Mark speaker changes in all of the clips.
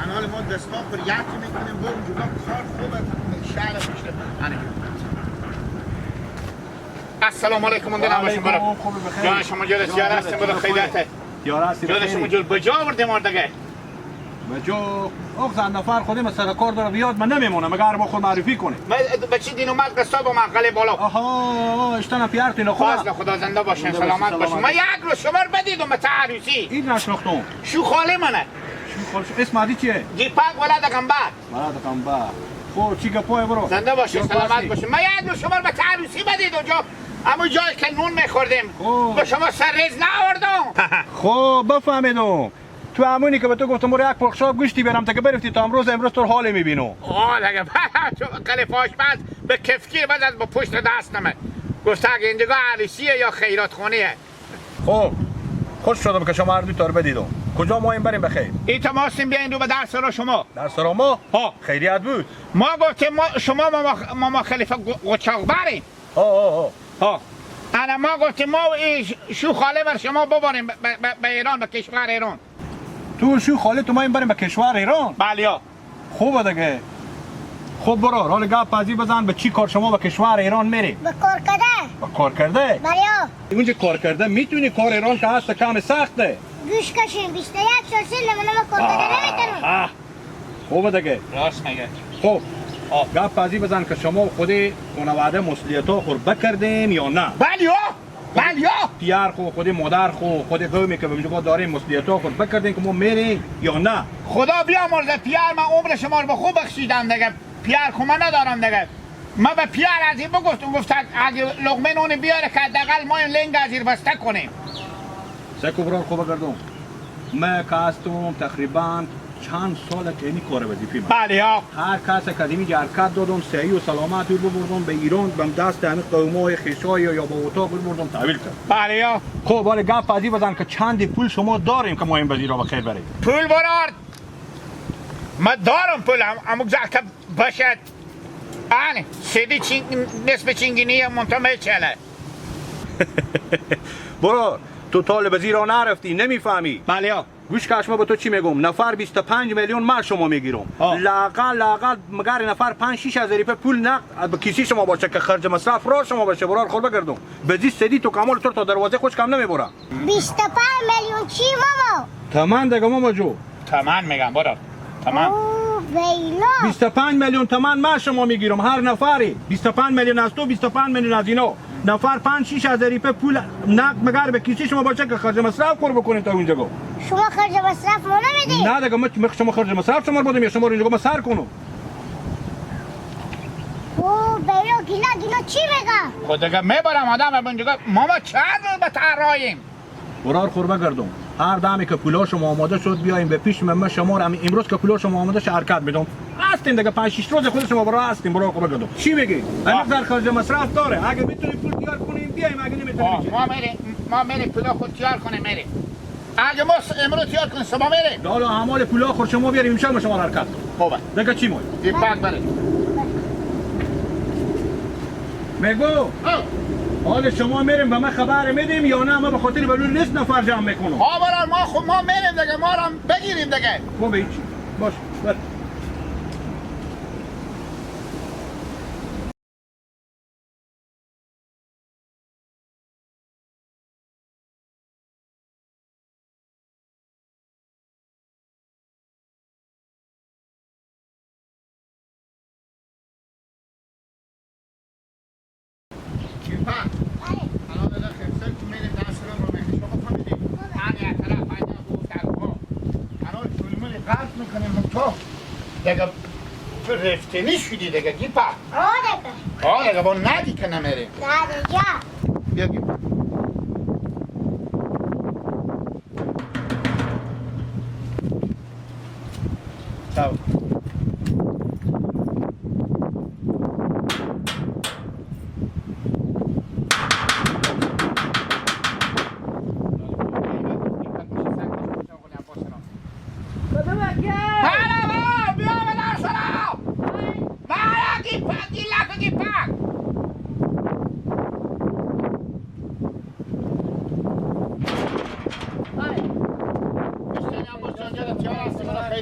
Speaker 1: حال ما دستان پر یکی میکنیم بریم جلو بسیار خوبه شهر میشه. السلام علیکم اون دنیا باشیم برو. جان شما جلو سیاره هستیم برو خیلیته.
Speaker 2: سیاره هستی
Speaker 1: جلو شما جلو بجا آوردیم آردگه.
Speaker 2: بجا آخ زن نفر خودی مثلا کار داره بیاد من نمیمونم مگر با خود معرفی کنه.
Speaker 1: به چی دین اومد قصاب و مقاله بالا.
Speaker 2: آها اشتنا پیارتین خدا.
Speaker 1: فضل خدا زنده باشین سلامت باشین. ما یک روز شمار بدیدم به تعریفی.
Speaker 2: این نشناختم.
Speaker 1: شو خاله منه.
Speaker 2: شو خاله اسم عادی چیه؟
Speaker 1: گیپاک ولد گنبر.
Speaker 2: ولد گنبر. خب چی گپای برو.
Speaker 1: زنده باشین سلامت باشین. ما یک روز شمار به تعریفی بدید اونجا. اما جایی که نون میخوردیم به شما سرریز نآوردم.
Speaker 2: خب بفهمیدم. تو همونی که به تو گفتم برو یک پخشاب گوشتی برم تا که برفتی تا امروز تو حال میبینم.
Speaker 1: دیگه خلیفه آشپز به کفگیر بزد با پشت دست نمه. گفت اگه اینجا عروسیه یا خیرات خونیه.
Speaker 2: خب خوش شدم که شما هر دو تا رو بدیدم. کجا ما این بریم بخیر؟
Speaker 1: این تماسیم بیاین رو به درس را شما.
Speaker 2: درس را ما؟
Speaker 1: ها
Speaker 2: خیریت بود.
Speaker 1: ما گفتیم شما ما خلیفه قچاق بریم. ها انا ما گفتیم ما شو خاله بر شما ببریم به ایران به کشور ایران.
Speaker 2: تو شو خاله تو ما این بریم به کشور ایران؟
Speaker 1: بله ها.
Speaker 2: خوبه دیگه. خب برو حال گپ پازی بزن به چی کار شما به کشور ایران میری؟
Speaker 3: به کار کرده.
Speaker 2: به کار کرده؟
Speaker 3: بله.
Speaker 2: اونجا کار کرده میتونی کار ایران که هست کم سخته.
Speaker 3: گوش کشیم 21 سال سن من کار کرده نمیتونم.
Speaker 2: خوبه دیگه.
Speaker 1: راست میگه.
Speaker 2: خب گپ پازی بزن که شما خودی خانواده مسئولیت‌ها خور بکردین یا نه؟
Speaker 1: بله ها. بله ها.
Speaker 2: پیار خود مادر خود قومی که به داریم مسئولیت‌ها خود بکردین که ما میریم یا نه؟
Speaker 1: خدا بیامرزه پیار من عمر شما رو به خوب بخشیدم دیگه. پیار خو من ندارم دیگه. من به پیار از این بگفتم گفت اگه لقمه نون بیاره که حداقل ما این لنگ از این بسته کنیم.
Speaker 2: سکو برار خوب کردم. من که هستم تقریبا چند سال که اینی کار وظیفی من.
Speaker 1: بله ها.
Speaker 2: هر کس که اینجا حرکت دادم صحیح و سلامت رو ببردم به ایران به دست همین قومای خیشای یا با اتاق ببردم تحویل کرد.
Speaker 1: بله ها.
Speaker 2: خب ولی گپ پازی بزن که چند پول شما داریم که ما این وزیر را بخیر بریم.
Speaker 1: پول برار ما دارم پول اما که باشد آنه سیدی نصف چینگینی منطقه چله.
Speaker 2: برو تو طالب وزیر را نرفتی نمیفهمی.
Speaker 1: بله ها.
Speaker 2: گوش کش ما به تو چی میگم نفر 25 میلیون من شما میگیرم لاقل مگر نفر 5 6 هزار روپیه پول نقد به کیسی شما باشه که خرج مصرف را شما باشه برار خور بگردم بدی سدی تو کمال تو تا دروازه خوش کم نمیبره
Speaker 3: 25 میلیون چی ماما
Speaker 2: تمام دیگه ماما جو
Speaker 1: تمام میگم برار تمام.
Speaker 3: ویلا
Speaker 2: 25 میلیون تمام من شما میگیرم هر نفری 25 میلیون از تو 25 میلیون از اینا نفر 5 6 هزار روپیه پول نقد مگر به کیسی شما باشه که خرج مصرف کور بکنید تا اونجا گو
Speaker 3: شما خرج مصرف ما نمیدی؟
Speaker 2: نه دیگه من شما خرج مصرف شما رو بدم یا شما رو اینجا ما سر کنم.
Speaker 3: او بیرو گینا چی میگه؟
Speaker 1: خود دیگه میبرم آدم اونجا ما چند به تراییم.
Speaker 2: برار خور بگردم هر دمی که پولا شما آماده شد بیایم به پیش من شما رو امروز که پولا شما آماده شد حرکت میدم هستین دیگه 5 6 روز خود شما برای هستین برار خور بگردم چی میگی؟ همین در خرج مصرف داره اگه میتونی پول تیار کنیم بیایم اگه نمیتونیم
Speaker 1: ما میریم پولا خود تیار کنیم میریم. اگه ما امروز تیار کنیم صبح میریم.
Speaker 2: حالا اعمال پولا خور شما بیاریم امشب شما حرکت
Speaker 1: خوبه.
Speaker 2: دیگه چی موی؟
Speaker 1: دیپاک بریم.
Speaker 2: میگو حال شما میریم به من خبر میدیم یا نه ما به خاطر بلون نیست نفر جمع میکنم.
Speaker 1: ها برار ما میریم دیگه ما رو بگیریم دیگه.
Speaker 2: خوبه هیچ باش بر
Speaker 1: دیگه تو رفتنی شدی دیگه گیپا. دیگه با ندی که نمیریم.
Speaker 3: نه دیگه
Speaker 1: بیا گیپا. چاو.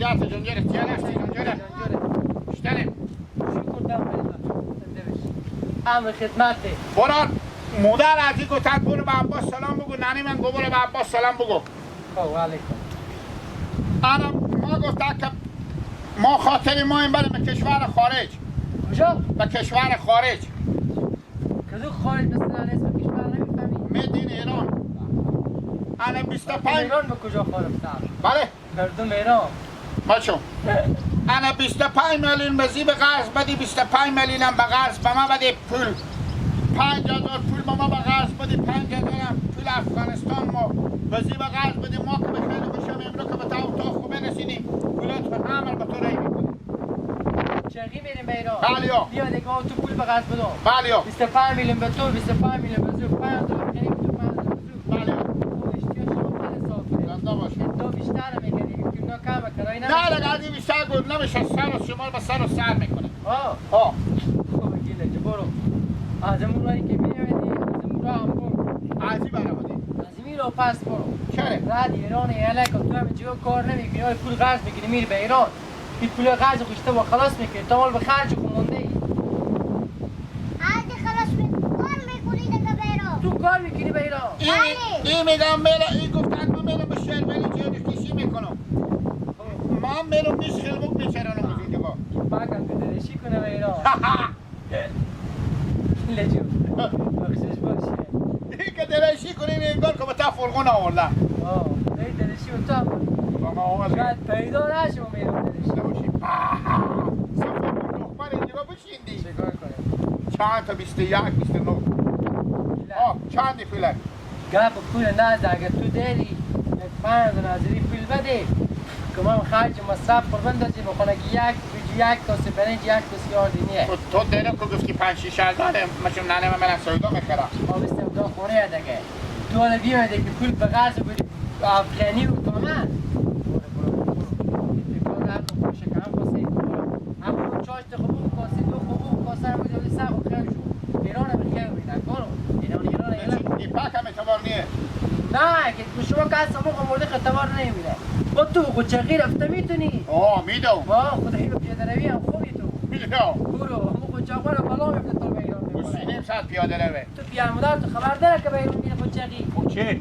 Speaker 1: احتیاط جنجر احتیاط است جنجر اشتریم
Speaker 4: امر خدمته
Speaker 1: بران مادر ازی گفتن برو به عباس سلام بگو نانی من گو برو به عباس سلام بگو
Speaker 4: خب علیکم
Speaker 1: انا ما گفتن که ما خاطر ما این بریم به کشور خارج
Speaker 4: کجا؟
Speaker 1: به کشور خارج
Speaker 4: کدو خارج مثلا اسم کشور نمیفهمی؟
Speaker 1: میدین ایران انا 25
Speaker 4: ایران به کجا خارج سر؟
Speaker 1: بله
Speaker 4: مردم ایران
Speaker 1: بچو انا 25 میلیون بزی به قرض بدی 25 میلیون هم به قرض به ما بدی پول 5000 پول به ما به قرض بدی 5000 هم پول افغانستان ما بزی به قرض بدی ما که به خیلی خوشم امرو که به تا اتاق خوبه رسیدیم پولات به همه به تو رای میکنیم
Speaker 4: چرخی میریم به ایران
Speaker 1: بله یا
Speaker 4: بیا دیگه ما تو پول به قرض بدم
Speaker 1: بله یا
Speaker 4: 25 میلیون به تو 25 میلیون به زو 5000 بخریم تو 5000 به زو
Speaker 1: بله یا
Speaker 4: تو اشتیا شما خیلی صاف کنیم
Speaker 1: زنده باش
Speaker 4: تو بیشتر میکنی که اونا کم کرایی
Speaker 1: نه دیگه از این بیشتر گفت نمیشه سر و شمال به سر و سر میکنه
Speaker 4: آه
Speaker 1: ها
Speaker 4: خب گیله که برو از امون رایی که میرودی از امون راه هم برو
Speaker 1: عزی برامدی
Speaker 4: از این رو پس برو
Speaker 1: چره
Speaker 4: رد ایران یلک تو همه جا کار نمیکنی آی پول قرض میگیری میری به ایران این پول قرض خوشته با خلاص میکنی تا مال به خرج خود مونده ای
Speaker 3: عادی خلاص کار میکنی دیگه بیرون.
Speaker 4: تو کار میکنی به ایران
Speaker 1: این میگم میره این گفتن من میرم به شهر ولی جیرش کشی میکنم ما میرم نیش خلموک میچرانم از اینجا
Speaker 4: باکم که درشی کنه به ایران لجو بخشش باشه
Speaker 1: این که درشی کنین انگار که به تا فرغون آوردن
Speaker 4: آه ای درشی و تو
Speaker 1: با ما آوردن
Speaker 4: شاید پیدا نشم میرم درشی
Speaker 1: نباشی صفا نخبر اینجا بشیندی
Speaker 4: چکار کنیم
Speaker 1: چند تا 21 29 چندی پولک
Speaker 4: گپ پول نزد اگر تو داری 5 نظری پول بده که ما خرج مصرف پر بندازیم به خانگی یک کاسه برنج یک کاسه آردینیه
Speaker 1: تو دیره که گفتی 5-6 هزار مشم ننه من سویدا میخرم
Speaker 4: ما بستم دا خونه دیگه تو حالا بیاده که پول به قرض بودی افغانی و کامل نه که شما که از سمو مورد خطوار نمیده با تو قچقی رفته میتونی
Speaker 1: میدونم
Speaker 4: خدایی به پیاده روی هم خوبی تو
Speaker 1: میدونم
Speaker 4: برو همو قچقی رو بلا میفته تا به ایران میبره
Speaker 1: نیم ساعت پیاده روه
Speaker 4: تو پیامدار تو خبر داره که به ایران میره قچقی
Speaker 1: چه؟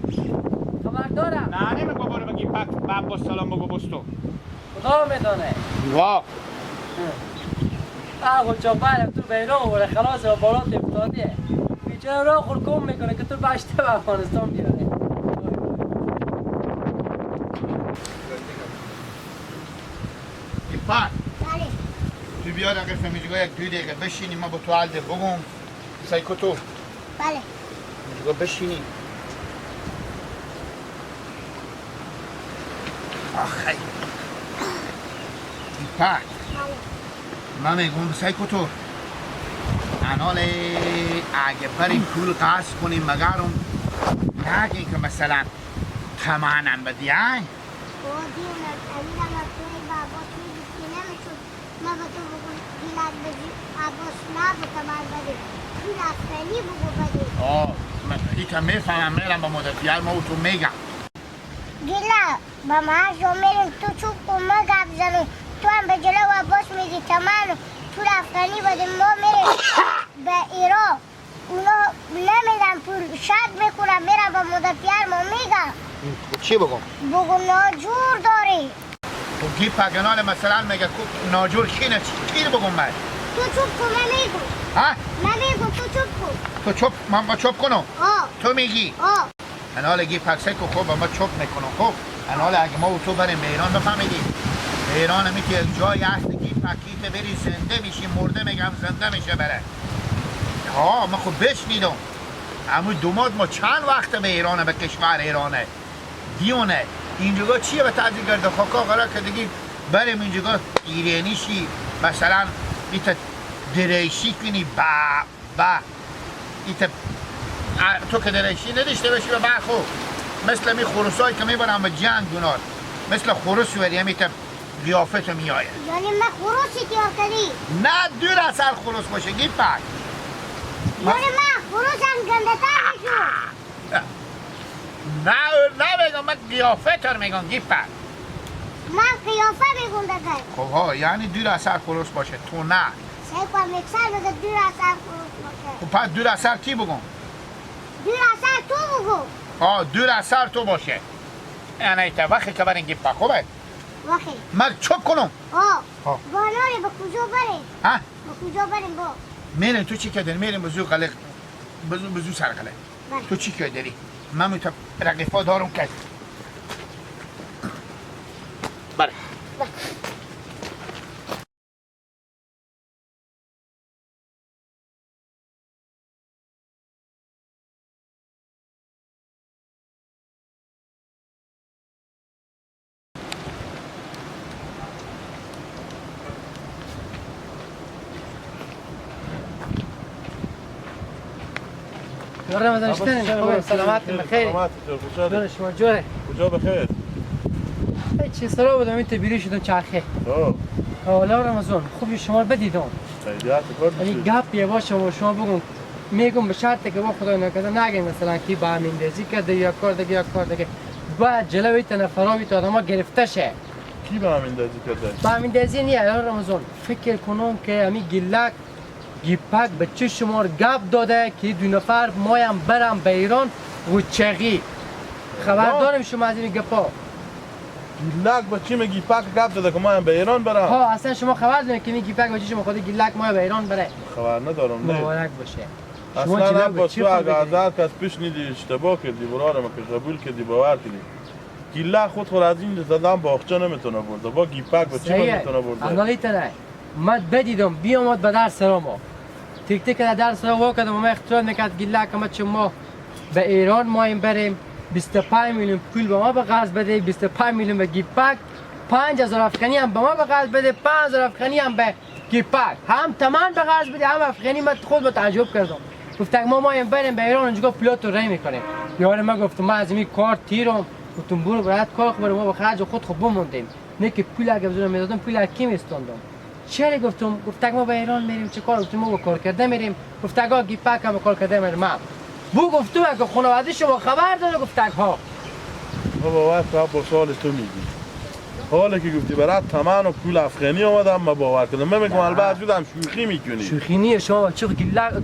Speaker 4: خبر دارم
Speaker 1: نه نمیگو برو بگی پک با سلام بگو بستو
Speaker 4: خدا میدانه
Speaker 1: وا
Speaker 4: قچقی تو به ایران بره خلاص و بالات افتادیه بیچاره راه خورکم میکنه که تو بشته به افغانستان بیاره
Speaker 1: پک
Speaker 3: بله.
Speaker 1: تو بیا دقیقه فهمیدگاه یک 2 دقیقه بشینی ما با تو حالده بگم سایکوتو
Speaker 3: بله.
Speaker 1: میگو بشینی آخی پک
Speaker 3: بله.
Speaker 1: من میگم سایکوتو انال اگه بریم پول قرض کنیم مگرم نگی که مثلا تمانم بدی های
Speaker 3: دیونم امیرم توی بابا توی دیستی نمیشود ما با تو بگم دیلت بدی عباس نه با تمام بدی پول افغانی بگو بدی
Speaker 1: ایتا میفهمم میرم با مدتیار ما و تو میگم
Speaker 3: گیلا با ما شو میریم تو چوب کن ما گپ زنیم تو هم به جلو عباس میگی تمام پول افغانی بدیم ما میریم به ایران اونا نمیدن پول شد میکنم میرم با مدتیار ما میگم
Speaker 1: چی بگم؟
Speaker 3: بگو ناجور داری
Speaker 1: تو گی پگنال مثلا میگه ناجور کی نه چی بگم من؟
Speaker 3: تو چوب کن من میگو
Speaker 1: ها؟
Speaker 3: من میگو تو چوب کن
Speaker 1: تو چوب من با چوب کنم؟
Speaker 3: آه
Speaker 1: تو میگی؟
Speaker 3: آه
Speaker 1: انال گی پکسه که خوب ما چوب میکنم خب انال اگه ما و تو بریم به ایران بفهمیدیم به ایران میگه یک جایی هست گی پکیت بری زنده میشی مرده میگم زنده میشه بره من خب بشنیدم اما دوماد ما چند وقت به ایرانه به کشور ایرانه دیونه اینجا چیه به تعدیل گرده خاکا قرار که دیگه بریم اینجا ایرانی شی مثلا ایتا دریشی کنی ایتا تو که دریشی نداشته باشی به برخو مثل می خروسایی که میبرم به جنگ دونار مثل خروس بریم ایتا قیافت میآید
Speaker 3: یعنی من خروسی کردی
Speaker 1: نه دور از سر خروس باشه گی پک
Speaker 3: یعنی من خروسم گنده تر میشود
Speaker 1: نه میگم من قیافت رو میگم گی پک
Speaker 3: من قیافه میگم دکر
Speaker 1: خب ها یعنی دور اثر کلوس باشه تو نه.
Speaker 3: سیکو میکسر بده دور اثر کلوس باشه.
Speaker 1: خب پس دور اثر کی بگم؟
Speaker 3: دور اثر تو بگو.
Speaker 1: دور اثر تو باشه. یعنی تا وقتی که برین گیپا خوبه
Speaker 3: وقتی
Speaker 1: من چوب کنم.
Speaker 3: با ناری به کجا بریم؟
Speaker 1: ها؟
Speaker 3: به کجا بریم با؟
Speaker 1: میرین تو چی که داری؟ میرین بزو قلق بزو سر قلق.
Speaker 3: بله.
Speaker 1: تو چی که داری؟ من میتونم رقیفا دارم که بله.
Speaker 4: رمضان شتن خوبه سلامت بخیر. دور شما جوره.
Speaker 5: کجا بخیر؟
Speaker 4: چه سرا بودم این تبیری شدم چرخه. حالا رمضان خوبی شما رو بدیدم.
Speaker 5: خیلیت کار
Speaker 4: ولی گپ یه باشه و شما بگم میگم به شرطی که با خدای نکرده نگیم مثلا کی با اندازی کرده یا کار دیگه یا کار دیگه بعد جلوی تنفراوی تو آدما گرفته شه.
Speaker 5: کی به همین دازی کرده؟
Speaker 4: با اندازی نیه رمضان فکر کنم که امی گلک گیپک به چه شما گپ داده که دو نفر مایم برم به ایران و چغی خبر داریم شما از این گپا.
Speaker 5: گیلک با چی میگی پک گپ داده که ما هم به ایران برم؟
Speaker 4: ها اصلا شما خبر دارید که می گیپک با چه شما خود گلک ما به ایران بره؟
Speaker 5: خبر ندارم نه.
Speaker 4: مبارک باشه.
Speaker 5: اصلا هم با تو اگر هزار کس پیش نیدی اشتباه کردی برای ما که قبول کردی باور کردی. گیلک خود از این زدن باغچه نمیتونه برده با گیپک با چی میتونه برده؟
Speaker 4: انالیت نه. من بدیدم بیامد به در سرما. تیک تیک در سرما واکدم و ما اختیار میکرد گلک ما چه ما به ایران مایم بریم 25 میلیون پول به ما به قرض بده 25 میلیون به گیپک 5000 افغانی هم به ما به قرض بده 5000 افغانی هم به گیپک هم تمام به قرض بده هم افغانی من خود تعجب کردم گفتم ما مایم بریم به ایران اونجا پلات رو ری میکنیم یار ما گفت ما از این کار تیرم گفتم برو برات کار خبر ما به خرج خود خوب بموندیم نه که پول اگه بزنم میدادم پول کی میستوندم چرا گفتم ما به ایران میریم چه کار گفتم ما با کار کرده میریم گفت اگه گیپک هم کار کرده میرم بو گفتم اگه خانواده شما خبر داره گفتک ها
Speaker 5: باور تو با سوال تو میگی حالا که گفتی برات تمام و پول افغانی آمدم ما باور کردم من میگم البته جودم شوخی میکنی
Speaker 4: شوخی نیه شما چه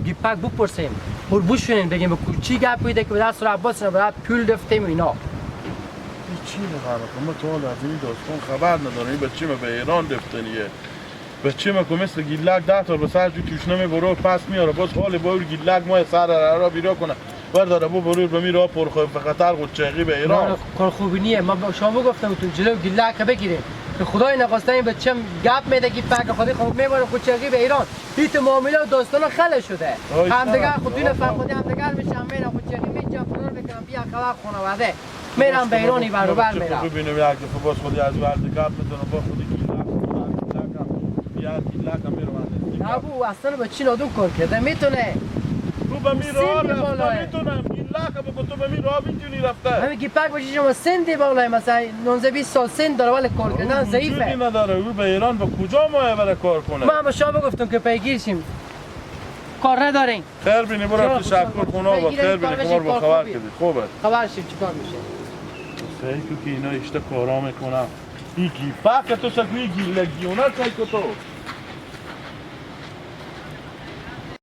Speaker 4: گیپک بپرسیم اور بوشونین بگیم به کوچی گپ بوده که به دست عباس برات پول دفتیم اینا
Speaker 5: چی میخوام ما تو حالا از این داستان خبر ندارم به چی ما به ایران دفتنیه به چی ما که مثل گیلک 10 تا به سر جو توش نمیبره پس میاره باز حال با اون گیلک ما سر را بیرا کنه برداره بو برور به میرا پر خطر قچقی به ایران
Speaker 4: کار خوبی نیه من شما گفتم تو جلو گیلک بگیریم که خدای نخواسته این بچم گپ میده که پاک خودی خوب میبره قچقی به ایران هیچ معامله و داستان خل شده هم دیگه خودی نفر خودی هم دیگه میشم میرم قچقی میچم فرار میکنم بیا خبر خانواده میرم به ایرانی برابر میرم
Speaker 5: ببینم یک دفعه باز خودی از ورد گپ میزنه با خودی گیلک میرم
Speaker 4: ابو اصلا با چی نادون کار کرده میتونه
Speaker 5: تو به می راه رفته میتونم گیلک بگو تو به می راه میتونی رفته
Speaker 4: همین گیپک باشی شما سندی بالای مثلا 19 20 سال سن داره ولی کار کردن ضعیفه
Speaker 5: وجودی نداره او به ایران به کجا ما بره کار کنه
Speaker 4: ما شما گفتم که پیگیر شیم کار ندارین
Speaker 5: خیر بینی برو تشکر خونه با خیر بینی کمار با خبر کردی خوبه
Speaker 4: خبر شیم چیکار میشه
Speaker 5: سعی که اینا اشته کارا میکنم این گیپک تو سکوی گیلگیونه سعی که تو